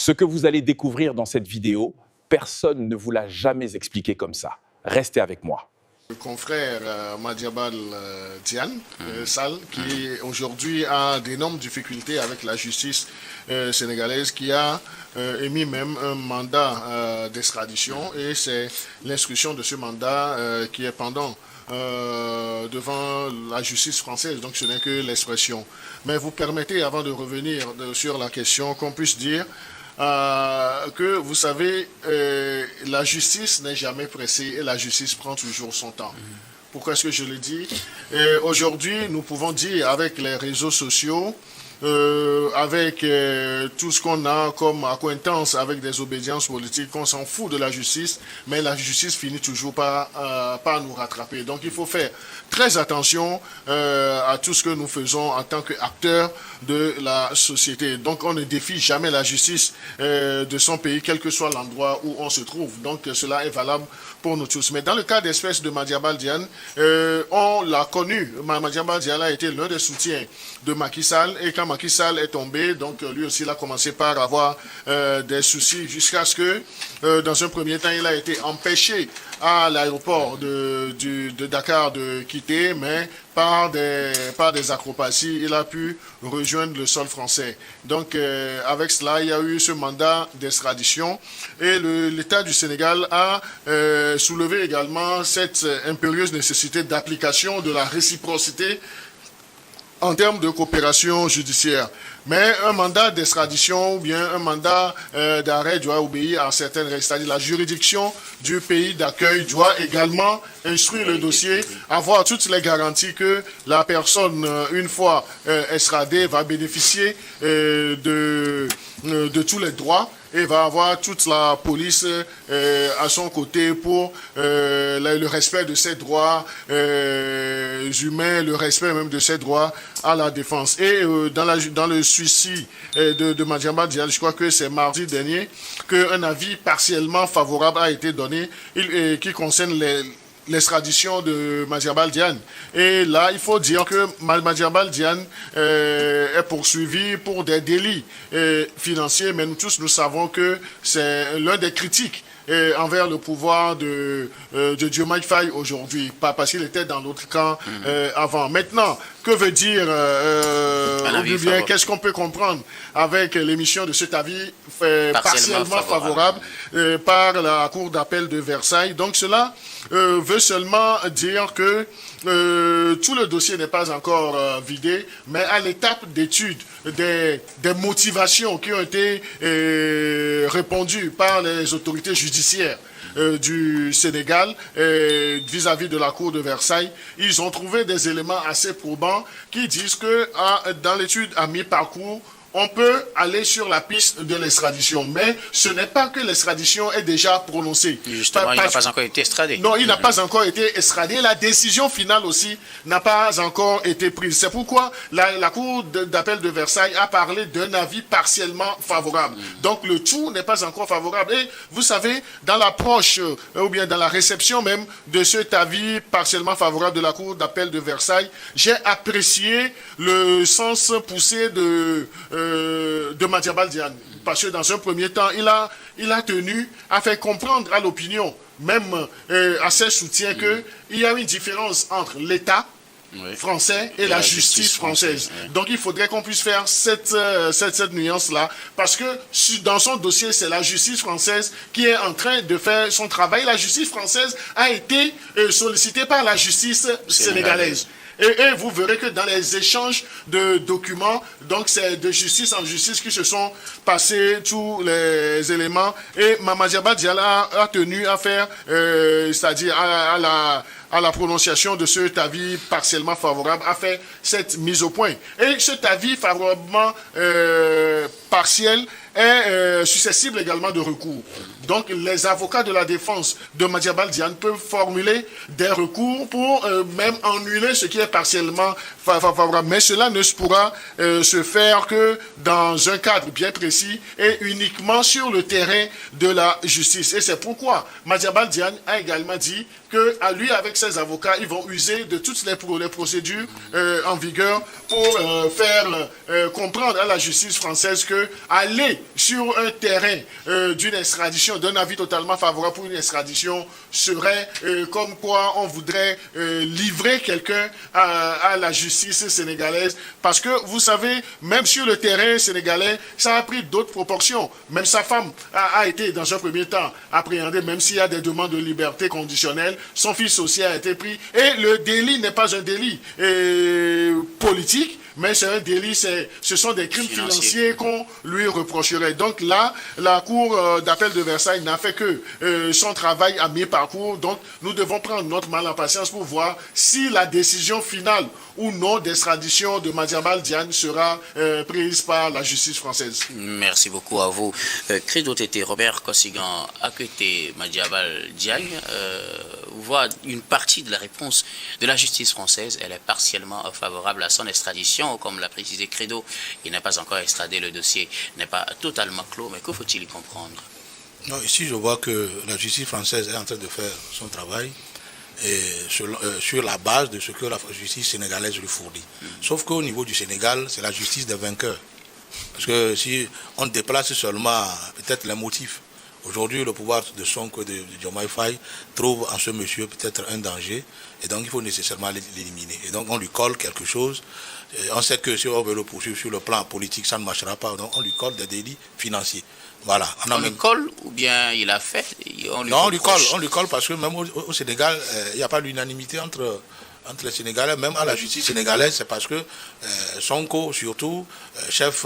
Ce que vous allez découvrir dans cette vidéo, personne ne vous l'a jamais expliqué comme ça. Restez avec moi. Le confrère Madiambal Diagne Sall, qui aujourd'hui a d'énormes difficultés avec la justice sénégalaise, qui a émis même un mandat d'extradition, et c'est l'instruction de ce mandat qui est pendant devant la justice française, donc ce n'est que l'expression. Mais vous permettez, avant de revenir sur la question, qu'on puisse dire que, vous savez, la justice n'est jamais pressée et la justice prend toujours son temps. Pourquoi est-ce que je le dis? Aujourd'hui, nous pouvons dire, avec les réseaux sociaux, avec tout ce qu'on a comme acquaintance avec des obédiences politiques, qu'on s'en fout de la justice, mais la justice finit toujours par nous rattraper. Donc il faut faire très attention à tout ce que nous faisons en tant qu'acteurs de la société. Donc on ne défie jamais la justice de son pays, quel que soit l'endroit où on se trouve. Donc cela est valable pour nous tous. Mais dans le cas d'espèce de Madiambal Diagne, on l'a connu. Madiambal Diagne a été l'un des soutiens de Macky Sall, et quand Macky Sall est tombé, donc lui aussi il a commencé par avoir des soucis, jusqu'à ce que dans un premier temps il a été empêché à l'aéroport de Dakar de quitter, mais par des acrobaties, il a pu rejoindre le sol français. Donc avec cela, il y a eu ce mandat d'extradition, et l'État du Sénégal a soulevé également cette impérieuse nécessité d'application de la réciprocité en termes de coopération judiciaire. Mais un mandat d'extradition ou bien un mandat d'arrêt doit obéir à certaines règles. C'est-à-dire la juridiction du pays d'accueil doit également instruire le dossier, avoir toutes les garanties que la personne, une fois extradée, va bénéficier de tous les droits, et va avoir toute la police à son côté pour le respect de ses droits humains, le respect même de ses droits à la défense. Et dans le suicide de Madiambal Diagne, je crois que c'est mardi dernier, qu'un avis partiellement favorable a été donné qui concerne l'extradition de Madiambal Diagne. Et là, il faut dire que Madiambal Diagne est poursuivi pour des délits financiers, mais nous tous, nous savons que c'est l'un des critiques envers le pouvoir de Diomaye Faye aujourd'hui, pas parce qu'il était dans l'autre camp avant. Maintenant, que veut dire, qu'est-ce qu'on peut comprendre avec l'émission de cet avis partiellement favorable par la Cour d'appel de Versailles? Donc cela veut seulement dire que tout le dossier n'est pas encore vidé, mais à l'étape d'étude des motivations qui ont été répondues par les autorités judiciaires du Sénégal vis-à-vis de la Cour de Versailles, ils ont trouvé des éléments assez probants qui disent que dans l'étude à mi-parcours, on peut aller sur la piste de l'extradition, mais ce n'est pas que l'extradition est déjà prononcée. Justement, il n'a pas encore été extradé. Non, il n'a pas encore été extradé. La décision finale aussi n'a pas encore été prise. C'est pourquoi la Cour d'appel de Versailles a parlé d'un avis partiellement favorable. Donc le tout n'est pas encore favorable. Et vous savez, dans l'approche, ou bien dans la réception même de cet avis partiellement favorable de la Cour d'appel de Versailles, j'ai apprécié le sens poussé de Madiambal Diagne, parce que dans un premier temps, il a tenu à faire comprendre à l'opinion, même à ses soutiens, qu'il y a une différence entre l'État français et la justice française. Donc il faudrait qu'on puisse faire cette nuance-là, parce que dans son dossier, c'est la justice française qui est en train de faire son travail. La justice française a été sollicitée par la justice sénégalaise. Et vous verrez que dans les échanges de documents, donc c'est de justice en justice qui se sont passés tous les éléments. Et Madiambal Diagne a tenu à faire, c'est-à-dire à la prononciation de cet avis partiellement favorable, a fait cette mise au point. Et cet avis favorablement partiel est susceptible également de recours. Donc les avocats de la défense de Madiambal Diagne peuvent formuler des recours pour même annuler ce qui est partiellement favorable. Mais cela ne pourra se faire que dans un cadre bien précis et uniquement sur le terrain de la justice. Et c'est pourquoi Madiambal Diagne a également dit que à lui, avec ces avocats, ils vont user de toutes les procédures en vigueur pour faire comprendre à la justice française que aller sur un terrain d'une extradition, d'un avis totalement favorable pour une extradition, serait comme quoi on voudrait livrer quelqu'un à la justice sénégalaise. Parce que, vous savez, même sur le terrain sénégalais, ça a pris d'autres proportions. Même sa femme a été, dans un premier temps, appréhendée, même s'il y a des demandes de liberté conditionnelle. Son fils aussi a été pris. Et le délit n'est pas un délit politique, mais c'est un délit, ce sont des crimes financiers qu'on lui reprocherait. Donc là, la Cour d'appel de Versailles n'a fait que son travail à mi-parcours. Donc nous devons prendre notre mal en patience pour voir si la décision finale ou non d'extradition de Madiambal Diagne sera prise par la justice française. Merci beaucoup à vous. Credo Tété, Robert Kosigan, Akete Madiambal Diagne, voit une partie de la réponse de la justice française. Elle est partiellement favorable à son extradition. Comme l'a précisé Credo, il n'est pas encore extradé, le dossier n'est pas totalement clos, mais que faut-il y comprendre? Non, ici, je vois que la justice française est en train de faire son travail et sur la base de ce que la justice sénégalaise lui fournit. Sauf qu'au niveau du Sénégal, c'est la justice des vainqueurs. Parce que si on déplace seulement peut-être les motifs, aujourd'hui, le pouvoir de Sonko et de Diomaye Faye trouve en ce monsieur peut-être un danger, et donc il faut nécessairement l'éliminer. Et donc on lui colle quelque chose. On sait que si on veut le poursuivre sur le plan politique, ça ne marchera pas. Donc on lui colle des délits financiers. Voilà. On lui colle ou bien il a fait Non, on lui colle parce que même au Sénégal, il n'y a pas l'unanimité entre les Sénégalais, même à la justice sénégalaise. C'est parce que Sonko, surtout, chef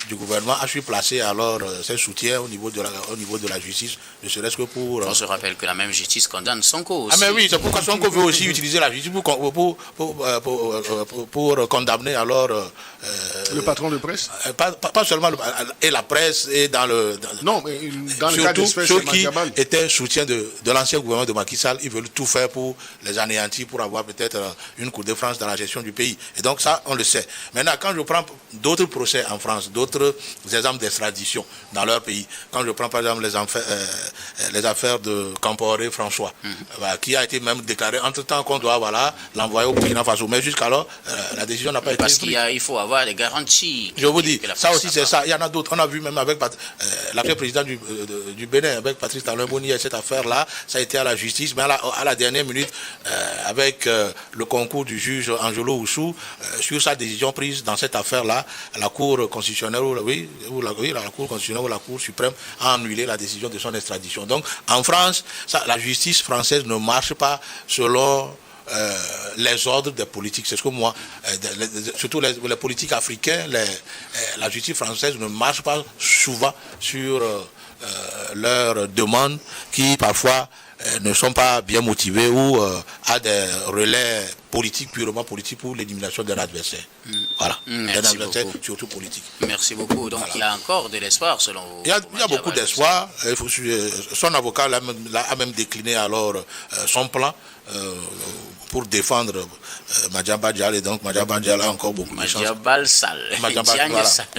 du gouvernement, a su placer alors ses soutiens au niveau de la justice, ne serait-ce que pour... On se rappelle que la même justice condamne Sonko aussi. Ah mais oui, c'est pourquoi Sonko veut aussi utiliser la justice pour condamner alors... le patron de presse pas seulement et la presse, et dans le... Non, mais dans le cas d'espèce, ceux qui étaient soutiens de l'ancien gouvernement de Macky Sall, ils veulent tout faire pour les anéantir, pour avoir peut-être une Cour de France dans la gestion du pays. Et donc ça, on le sait. Maintenant, quand je prends d'autres procès en France, d'autres exemples d'extradition dans leur pays, quand je prends par exemple les affaires de Camporé François, qui a été même déclaré entre-temps qu'on doit l'envoyer au Burkina Faso. Mais jusqu'alors, la décision n'a pas été prise. Parce qu'il faut avoir des garanties. Je vous dis, ça aussi c'est ça. Il y en a d'autres. On a vu même avec l'actuel président du Bénin, avec Patrice Talon Boni, cette affaire-là, ça a été à la justice, mais à la dernière minute, avec le concours du juge Angelo Oussou, sur sa décision prise dans cette affaire-là, la Cour constitutionnelle, la Cour constitutionnelle ou la Cour suprême a annulé la décision de son extradition. Donc, en France, la justice française ne marche pas selon les ordres des politiques. C'est ce que moi, surtout les politiques africains, la justice française ne marche pas souvent sur leurs demandes qui parfois ne sont pas bien motivées ou à des relais politiques, purement politiques, pour l'élimination d'un adversaire. Voilà. Merci d'un adversaire beaucoup. Surtout politique. Merci beaucoup. Donc il y a encore de l'espoir selon vous. Il y a beaucoup d'espoir. Son avocat a même décliné alors son plan pour défendre Madiambal Diagne, et donc Madiambal Diagne a encore beaucoup de chance. Madiambal Sall.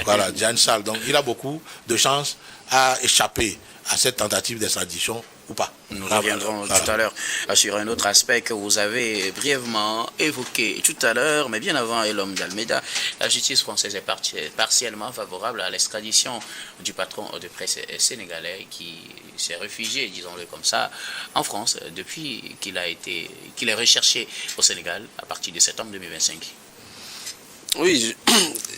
Voilà, Diagne Sall. Donc il a beaucoup de chances à échapper à cette tentative d'extradition ou pas. Nous reviendrons tout à l'heure sur un autre aspect que vous avez brièvement évoqué tout à l'heure, mais bien avant Elom d'Almeida, la justice française est partiellement favorable à l'extradition du patron de presse sénégalais qui s'est réfugié, disons-le comme ça, en France depuis qu'il est recherché au Sénégal à partir de septembre 2025. Oui,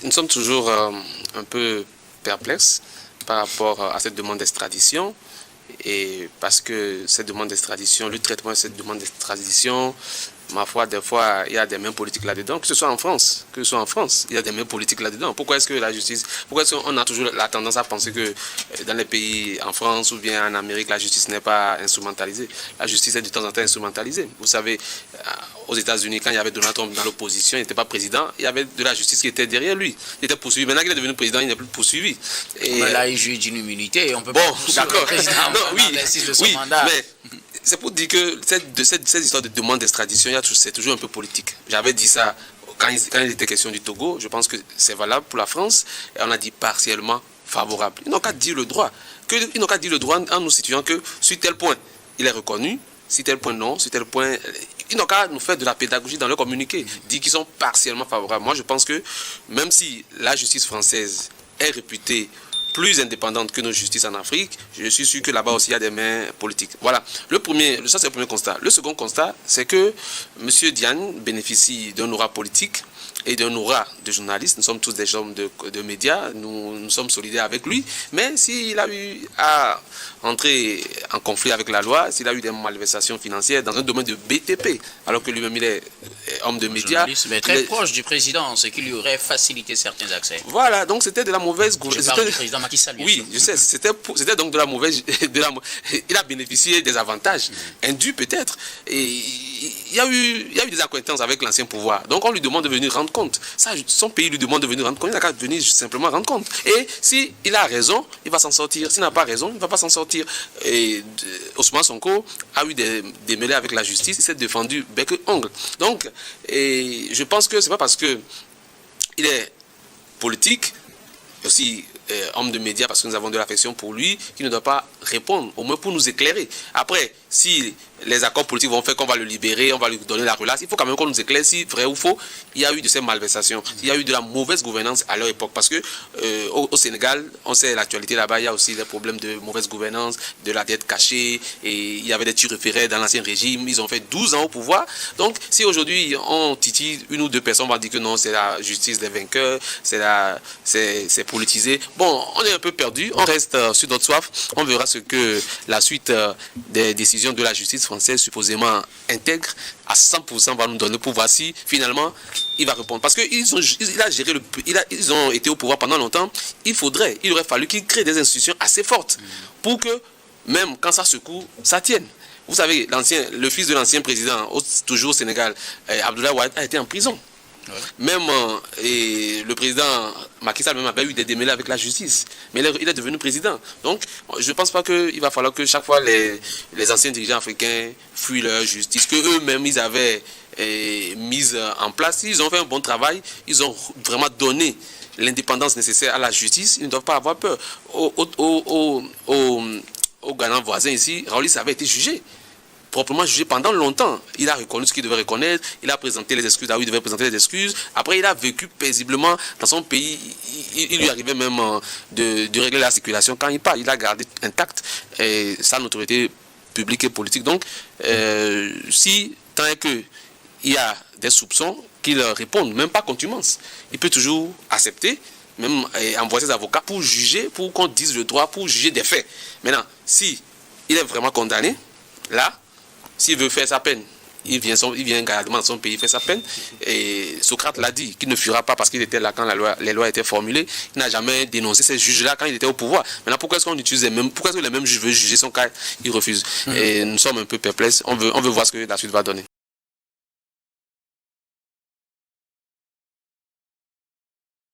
nous sommes toujours un peu perplexes par rapport à cette demande d'extradition, et parce que cette demande d'extradition, le traitement de cette demande d'extradition, ma foi, des fois, il y a des mains politiques là-dedans, que ce soit en France, il y a des mains politiques là-dedans. Pourquoi est-ce que la justice, pourquoi est-ce qu'on a toujours la tendance à penser que dans les pays, en France ou bien en Amérique, la justice n'est pas instrumentalisée? La justice est de temps en temps instrumentalisée. Vous savez, aux États-Unis, quand il y avait Donald Trump dans l'opposition, il n'était pas président, il y avait de la justice qui était derrière lui. Il était poursuivi. Maintenant qu'il est devenu président, il n'est plus poursuivi. Mais là, il jouit d'une immunité, on peut pas poursuivre le président de son mandat. Mais c'est pour dire que cette histoire de demande d'extradition, c'est toujours un peu politique. J'avais dit ça quand il était question du Togo. Je pense que c'est valable pour la France. Et on a dit partiellement favorable. Ils n'ont qu'à dire le droit. Ils n'ont qu'à dire le droit en nous situant que sur tel point, il est reconnu. Sur tel point, non. Sur tel point, ils n'ont qu'à nous faire de la pédagogie dans leur communiqué, dire qu'ils sont partiellement favorables. Moi, je pense que même si la justice française est réputée plus indépendante que nos justices en Afrique, je suis sûr que là-bas aussi il y a des mains politiques. Voilà, ça c'est le premier constat. Le second constat, c'est que M. Diagne bénéficie d'un aura politique et d'un aura de journalistes. Nous sommes tous des hommes de médias, nous sommes solidaires avec lui, mais s'il a eu à entrer en conflit avec la loi, s'il a eu des malversations financières dans un domaine de BTP, alors que lui-même il est homme de médias. Mais très proche du président, ce qui lui aurait facilité certains accès. Voilà, donc c'était de la mauvaise gouvernance. Je parle du président Macky Sall. Oui, je sais, c'était donc de la mauvaise... il a bénéficié des avantages indus peut-être. Et il y a eu des accointances avec l'ancien pouvoir. Donc on lui demande de venir rendre compte. Ça, son pays lui demande de venir rendre compte. Il n'a qu'à venir simplement rendre compte. Et s'il a raison, il va s'en sortir. S'il n'a pas raison, il ne va pas s'en sortir. Et Ousmane Sonko a eu des mêlées avec la justice. Il s'est défendu bec et ongle. Donc, je pense que ce n'est pas parce qu'il est politique, aussi homme de médias, parce que nous avons de l'affection pour lui, qu'il ne doit pas répondre, au moins pour nous éclairer. Après, si les accords politiques vont faire qu'on va le libérer, on va lui donner la relâche, il faut quand même qu'on nous éclaire si, vrai ou faux, il y a eu de ces malversations, il y a eu de la mauvaise gouvernance à leur époque. Parce que au Sénégal, on sait l'actualité là-bas, il y a aussi des problèmes de mauvaise gouvernance, de la dette cachée, et il y avait des tirs référés dans l'ancien régime, ils ont fait 12 ans au pouvoir. Donc, si aujourd'hui on titille une ou deux personnes, on va dire que non, c'est la justice des vainqueurs, c'est politisé. Bon, on est un peu perdu, on reste sur notre soif, on verra ce que la suite des décisions de la justice française supposément intègre à 100% va nous donner pour voir si finalement il va répondre. Parce qu'ils ont été au pouvoir pendant longtemps, il aurait fallu qu'ils créent des institutions assez fortes pour que même quand ça secoue, ça tienne. Vous savez, le fils de l'ancien président, toujours au Sénégal, Abdoulaye Wade, a été en prison. Ouais. Même le président Macky Sall même avait eu des démêlés avec la justice, mais il est devenu président. Donc je ne pense pas qu'il va falloir que chaque fois les anciens dirigeants africains fuient leur justice, que eux-mêmes ils avaient mise en place. Ils ont fait un bon travail, ils ont vraiment donné l'indépendance nécessaire à la justice. Ils ne doivent pas avoir peur. Au Ghana voisin ici, Raolis avait été jugé, proprement jugé pendant longtemps. Il a reconnu ce qu'il devait reconnaître, il a présenté les excuses là où il devait présenter les excuses. Après, il a vécu paisiblement dans son pays. Il lui arrivait même de régler la circulation quand il part. Il a gardé intact sa notoriété publique et politique. Donc, si tant est qu'il y a des soupçons, qu'il réponde, même pas contumace, il peut toujours accepter, même envoyer ses avocats pour juger, pour qu'on dise le droit, pour juger des faits. Maintenant, si il est vraiment condamné, là, s'il veut faire sa peine, il vient gardement dans son pays faire sa peine. Et Socrate l'a dit, qu'il ne fuira pas parce qu'il était là quand les lois étaient formulées. Il n'a jamais dénoncé ces juges-là quand il était au pouvoir. Maintenant, pourquoi est-ce qu'on utilise pourquoi est-ce que les mêmes juges veulent juger son cas? Ils refusent. Et nous sommes un peu perplexes. On veut voir ce que la suite va donner.